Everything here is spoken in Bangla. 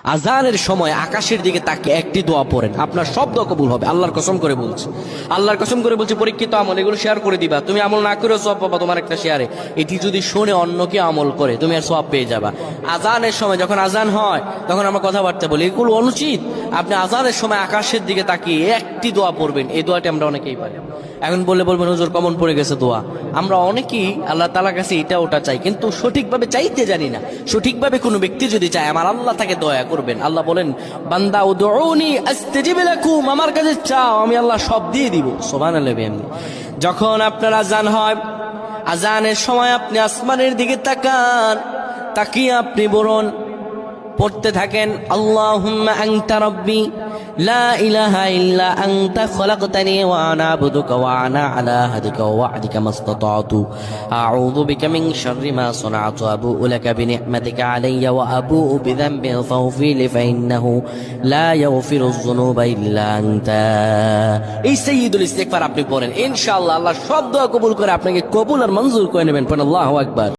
আজানের সময় আকাশের দিকে তাকিয়ে একটি দোয়া পড়েন, আপনার সব দোয়া কবুল হবে। আল্লাহর কসম করে বলছি, আল্লাহর কসম করে বলছি, পরীক্ষিত আমল এগুলো শেয়ার করে দিবা। তুমি আমল না করেও সওয়াব পাবা তোমার একটা শেয়ারে। এটি যদি শুনে অন্য কেউ আমল করে তুমি আর সওয়াব পেয়ে যাবা। আজানের সময় যখন আজান হয় তখন আমরা কথাবার্তা বলি, এগুলো অনুচিত। আপনি আজানের সময় আকাশের দিকে তাকিয়ে একটি দোয়া পড়বেন। এই দোয়াটি আমরা অনেকেই পারি। এখন বলবেন হুজুর কমন পড়ে গেছে দোয়া। আমরা অনেকেই আল্লাহ তাআলার কাছে এটা ওটা চাই, কিন্তু সঠিকভাবে চাইতে জানি না। সঠিকভাবে কোনো ব্যক্তি যদি চায় আমার আল্লাহ তাকে দয়া করবেন। আল্লাহ বলেন, বান্দা উদউনি আস্তাজিব লাকুম, আমার কাছে চাও আমি আল্লাহ সব দিয়ে দিব। সুবহানাল্লাহ। যখন আপনার আজান হয়, আজানের সময় আপনি আসমানের দিকে তাকান, তাকিয়ে আপনি বলুন, পড়তে থাকেন, আল্লাহুম্মা আনতা রাব্বি লা ইলাহা ইল্লা আনতা খলাকতানি ওয়া আনা আবদুকা ওয়া আনা আলা আহদিকা ওয়া ওয়া'দিকা মাসতাতা'তু আউযু বিকা মিন শাররি মা সানা'তু আবু'ু লাকা বিনি'মাতিকা আলাইয়া ওয়া আবু'ু বিযানবি ফাগফির লি ফাইন্নাহু লা ইয়াগফিরুয যুনুবা ইল্লা আনতা। এই সাইয়্যিদুল ইস্তিগফার আপনি পড়েন, ইনশাআল্লাহ আল্লাহ সব দোয়া কবুল করে আপনাকে কবুল আর মঞ্জুর করে নেবেন। পড়েন আল্লাহু আকবার।